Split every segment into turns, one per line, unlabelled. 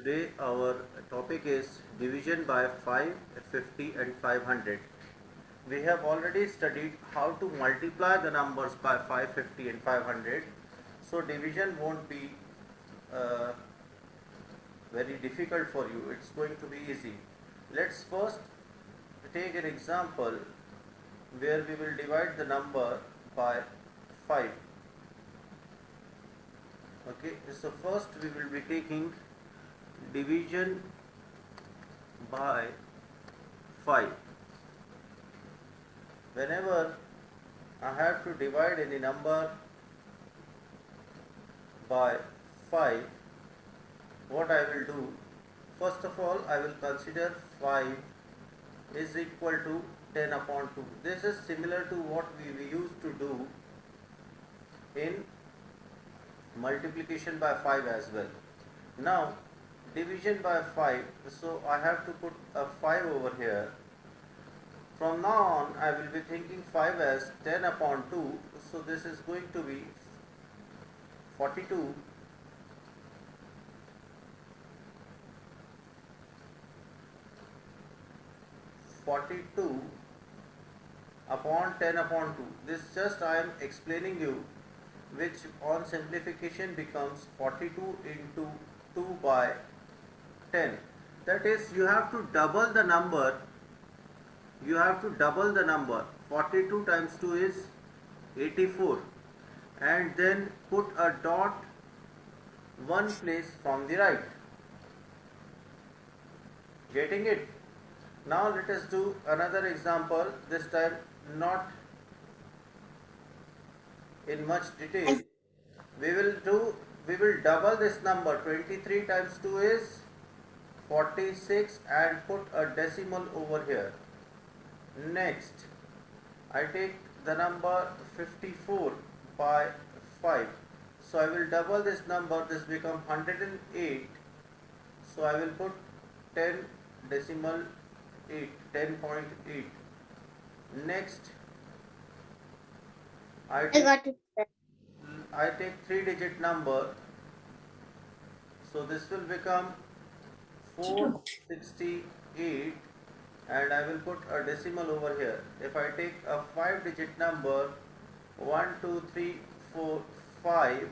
Today our topic is division by 5, 50 and 500. We have already studied how to multiply the numbers by 5, 50 and 500. So division won't be uh, very difficult for you. It's going to be easy. Let's first take an example where we will divide the number by 5. Okay, so first we will be taking division by 5. Whenever I have to divide any number by 5, what I will do, first of all I will consider 5 is equal to 10 upon 2. This is similar to what we used to do in multiplication by 5 as well. Now division by 5, so I have to put a 5 over here. From now on I will be thinking 5 as 10 upon 2, so this is going to be 42 42 upon 10 upon 2. This just I am explaining you, which on simplification becomes 42 into 2 by 10. That is, you have to double the number. You have to double the number. 42 times 2 is 84, and then put a dot one place from the right. Getting it? Now let us do another example, this time not in much detail. We will double this number. 23 times 2 is 46, and put a decimal over here. Next, I take the number 54 by 5. So I will double this number, this becomes 108. So I will put 10 decimal 8, 10.8. Next, I
I
take,
got it.
I take 3-digit number, so this will become 468, and I will put a decimal over here. If I take a 5-digit number, 1, 2, 3, 4, 5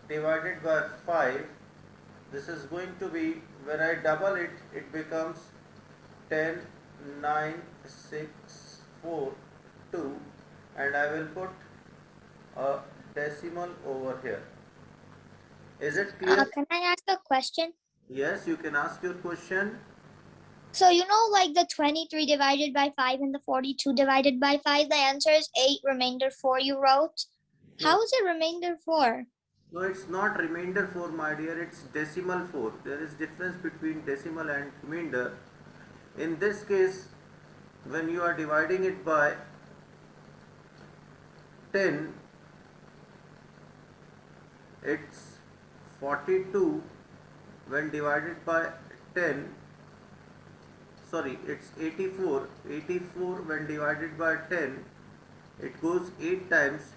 divided by 5, this is going to be, when I double it, it becomes 10, 9, 6, 4, 2, and I will put a decimal over here. Is it clear?
Can I ask a question?
Yes, you can ask your question.
So like the 23 divided by 5 and the 42 divided by 5, the answer is 8, remainder 4 you wrote.
No,
How is it remainder 4?
no, it's not remainder 4, my dear, it's decimal 4. There is difference between decimal and remainder. In this case, when you are dividing it by 10, it's 42. When divided by 10, sorry, it's 84. 84 when divided by 10, it goes 8 times,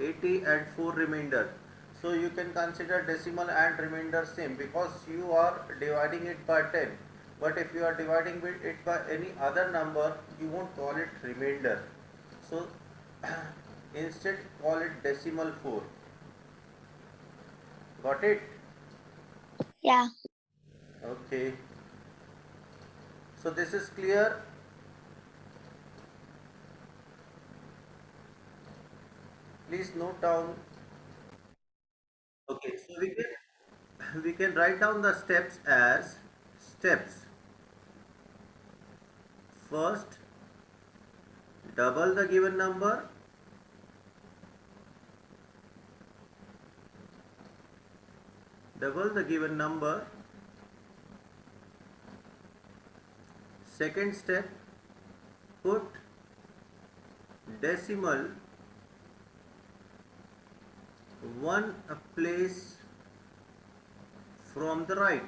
80 and 4 remainder. So you can consider decimal and remainder same, because you are dividing it by 10. But if you are dividing it by any other number, you won't call it remainder. So instead call it decimal 4. Got it?
Yeah.
Okay. So this is clear. Please note down. Okay, so we can write down the steps as steps. First, double the given number. Double the given number. Second step, put decimal one place from the right.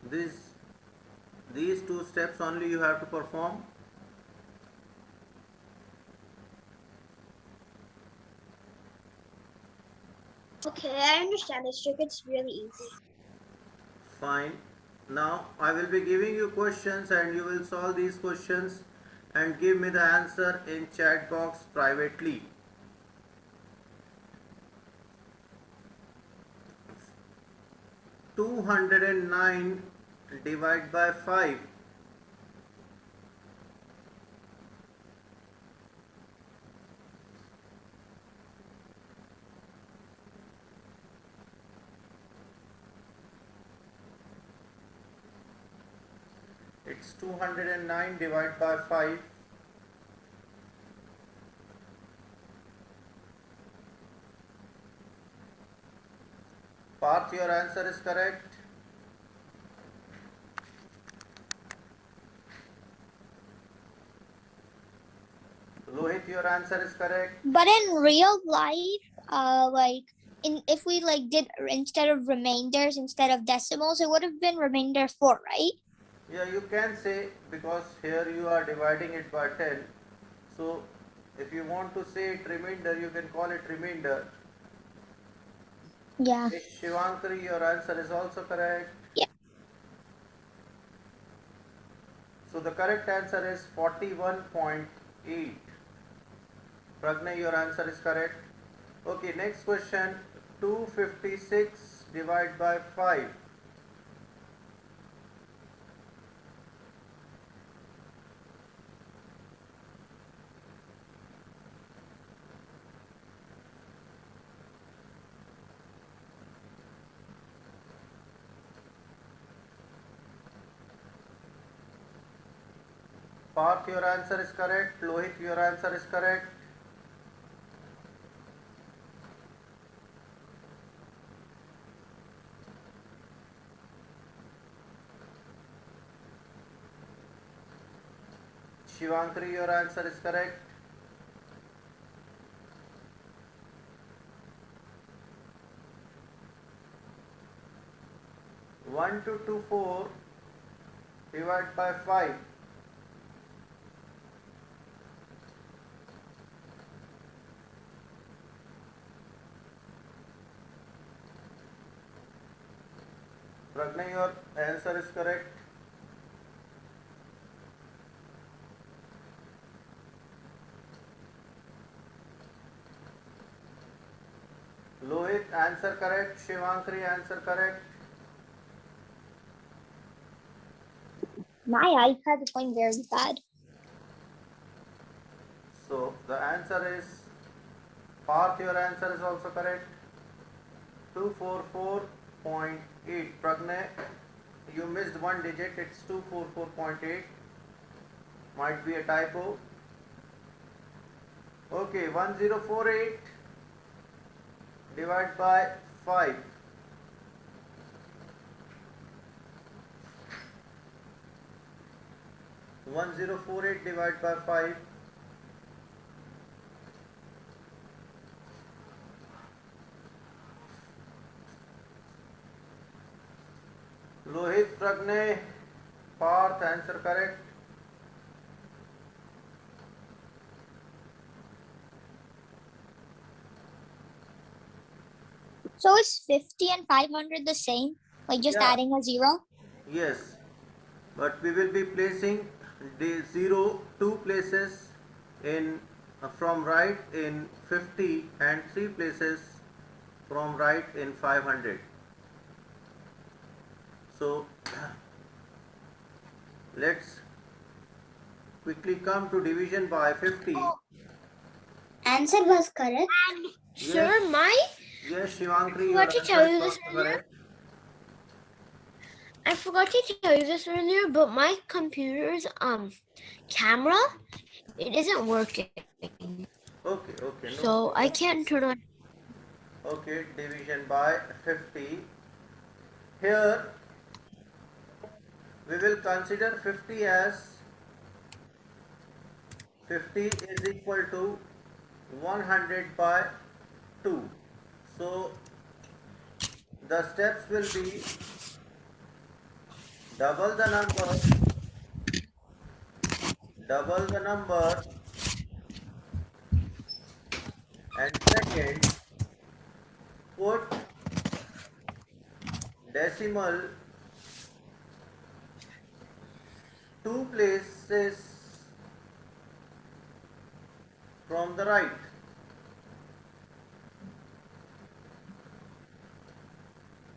These two steps only you have to perform.
Okay, I understand this trick. It's really easy.
Fine. Now I will be giving you questions and you will solve these questions and give me the answer in chat box privately. Two hundred and nine divided by 5. It's 209 divided by 5. Parth, your answer is correct. Lohit, your answer is correct.
But in real life, like if we like did instead of remainders instead of decimals, it would have been remainder 4, right?
Yeah, you can say, because here you are dividing it by 10. So if you want to say it remainder, you can call it remainder.
Yeah.
Shivankari, your answer is also correct.
Yeah.
So the correct answer is 41.8. Pragnay, your answer is correct. Okay, next question. 256 divided by 5. Parth, your answer is correct. Lohit, your answer is correct. Shivankari, your answer is correct. One two two four divided by 5. Pragnay, your answer is correct. Lohit, answer correct. Shivankari, answer correct.
My iPad is going very bad.
So the answer is Parth, your answer is also correct. 244.8. Pragnay, you missed one digit. It's 244.8. Might be a typo. Okay, 1048 divided by 5. 1048 divided by 5. Lohit, Pragnay, Parth, answer correct.
So is 50 and 500 the same? Like just
Yeah.
adding a 0?
Yes, but we will be placing the 0 two places in from right in 50 and 3 places from right in 500. So let's quickly come to division by 50.
Answer was correct.
Yes.
Sir,
Yes, Shivankari,
What
your
to tell
answer
you
is
this
also
earlier?
correct.
I forgot to tell you this earlier, but my computer's camera, it isn't working.
Okay, okay, no
So
problem.
I can't turn on.
Okay, division by 50. Here we will consider 50 as 50 is equal to 100 by 2. So the steps will be double the number, and second put decimal two places from the right.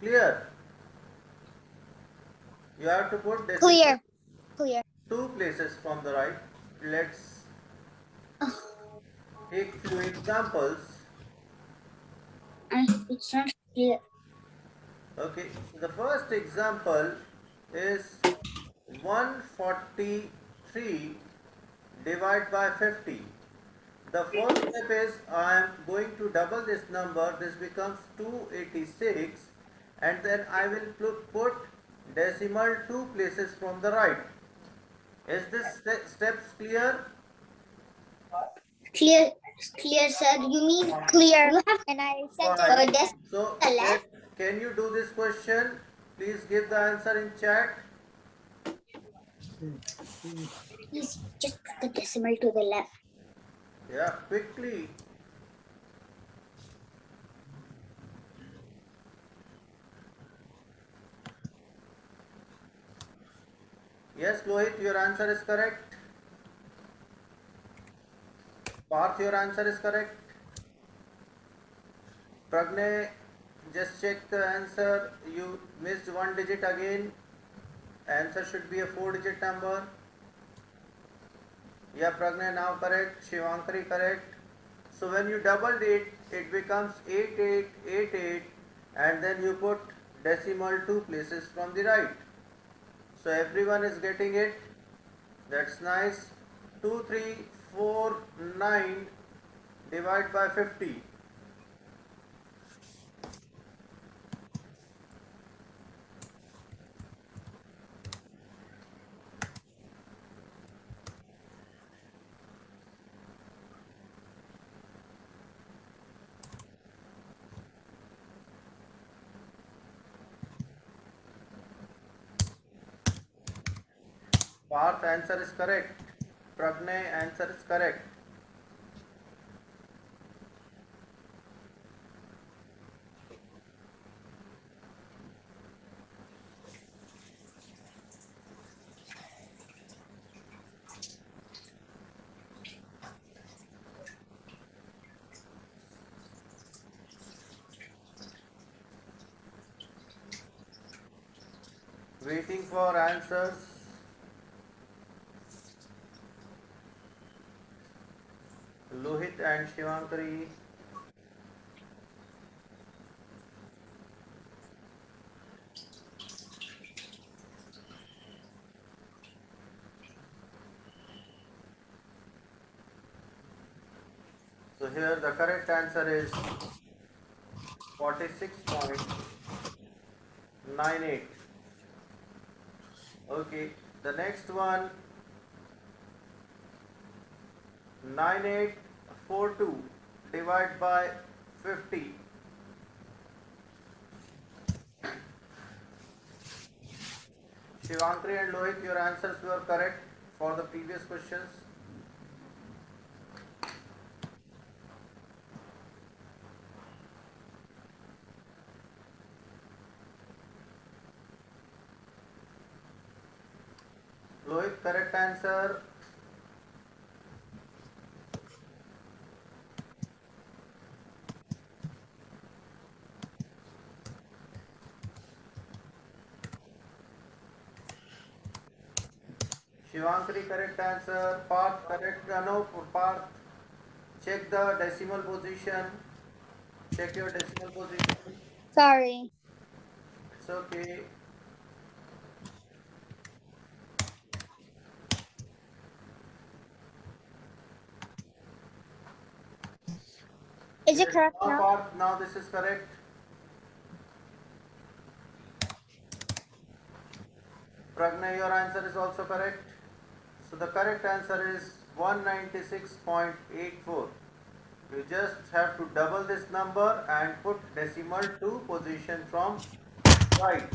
Clear? You have to put decimal
Clear.
two places from the right. Let's take few examples.
It's not clear.
Okay, so the first example is 143 divided by 50. The first step is I am going to double this number. This becomes 286, and then I will put decimal two places from the right. Is this steps clear?
Clear, sir. You mean
Clear.
you have
And I sent
Alright.
it.
So
the left?
can you do this question? Please give the answer in chat.
Please just put the decimal to the left.
Yeah, quickly. Yes, Lohit, your answer is correct. Parth, your answer is correct. Pragnay, just check the answer. You missed one digit again. Answer should be a 4-digit number. Yeah, Pragnay now correct. Shivankari correct. So when you doubled it, it becomes 8888, and then you put decimal two places from the right. So everyone is getting it. That's nice. 2349 divided by 50. Parth answer is correct. Pragnay answer is correct. Waiting for answers. Lohit and Shivankari. So here the correct answer is 46.98. Okay, the next one 9842 divided by 50. Shivankari and Lohit, your answers were correct for the previous questions. Lohit, correct answer. Shivankari, correct answer. Parth, correct. No, Parth, check the decimal position. Check your decimal position.
Sorry.
It's okay.
Is it
Yes,
correct
now
now?
Parth, now this is correct. Pragnay, your answer is also correct. So the correct answer is 196.84. You just have to double this number and put decimal to position from right.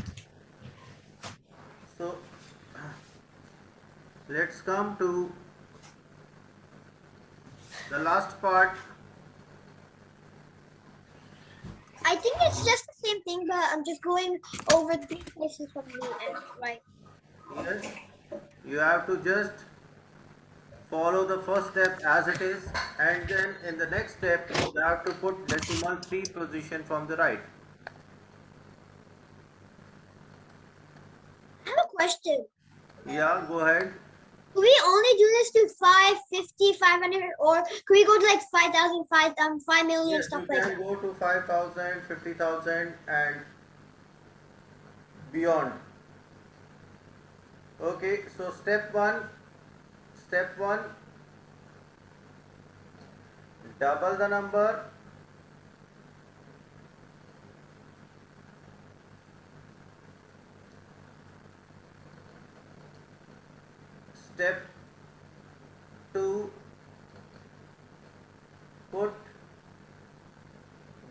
So let's come to the last part.
I think it's just the same thing, but I'm just going over the places from the end, right?
Yes, you have to just follow the first step as it is, and then in the next step you have to put decimal 3 position from the right.
I have a question.
Yeah, go ahead.
Do we only do this to 550, 500, or can we go to like 5,000, 5 million,
Yes,
stuff
you
like
can
that?
go to 5,000, 50,000, and beyond. Okay, so step 1, double the number. Step 2, put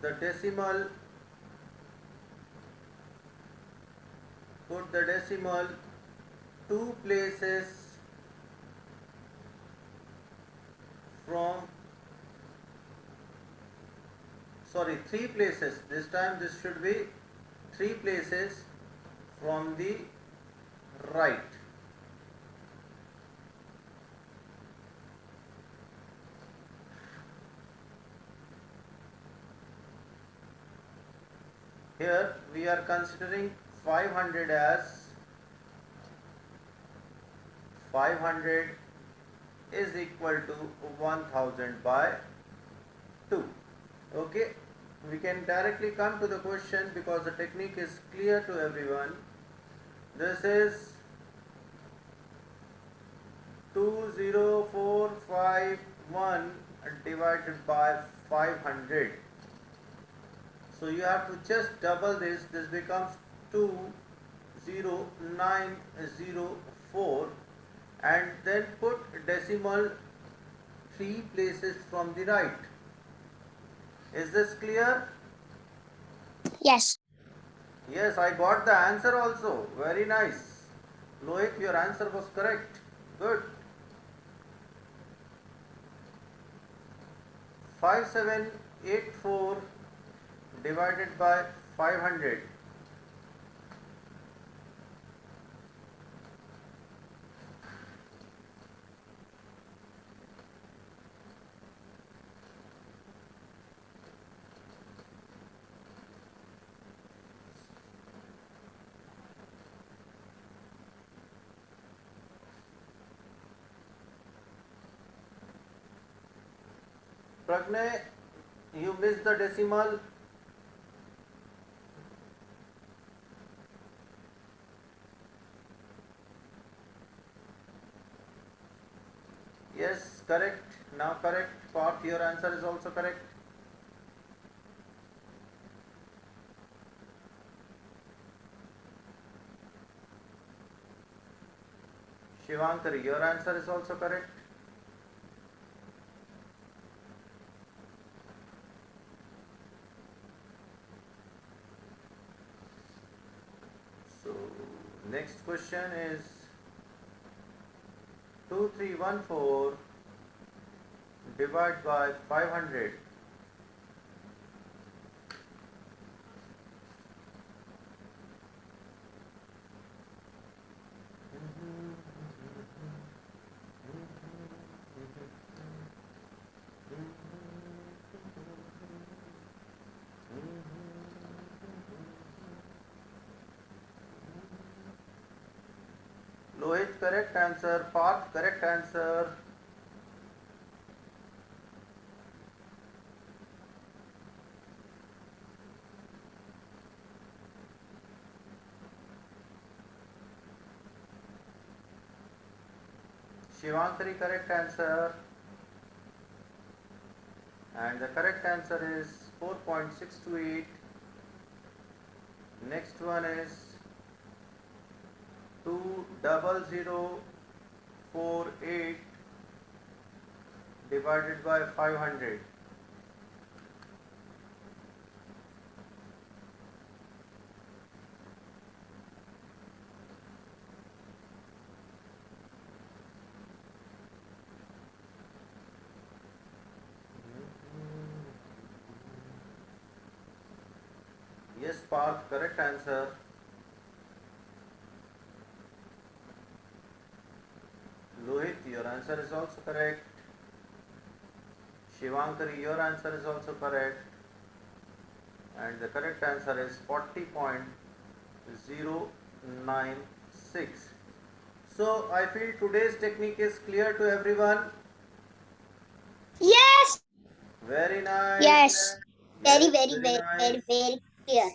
the decimal, two places from, sorry, 3 places. This time this should be 3 places from the right. Here we are considering 500 as 500 is equal to 1000 by 2. Okay, we can directly come to the question because the technique is clear to everyone. This is 20451 divided by 500. So you have to just double this. This becomes 20904, and then put decimal 3 places from the right. Is this clear?
Yes.
Yes, I got the answer also. Very nice. Lohit, your answer was correct. Good. 5784 divided by 500. Pragnay, you missed the decimal. Yes, correct. Now correct. Parth, your answer is also correct. Shivankari, your answer is also correct. So, next question is 2314 divide by 500. Lohit, correct answer. Parth, correct answer. Shivankari, correct answer. And the correct answer is 4.628. Next one is 20048 divided by 500. Yes, Parth, correct answer. Lohit, your answer is also correct. Shivankari, your answer is also correct. And the correct answer is 40.096. So I feel today's technique is clear to everyone.
Yes.
Very nice.
Yes.
Yes,
Very
very nice.
clear.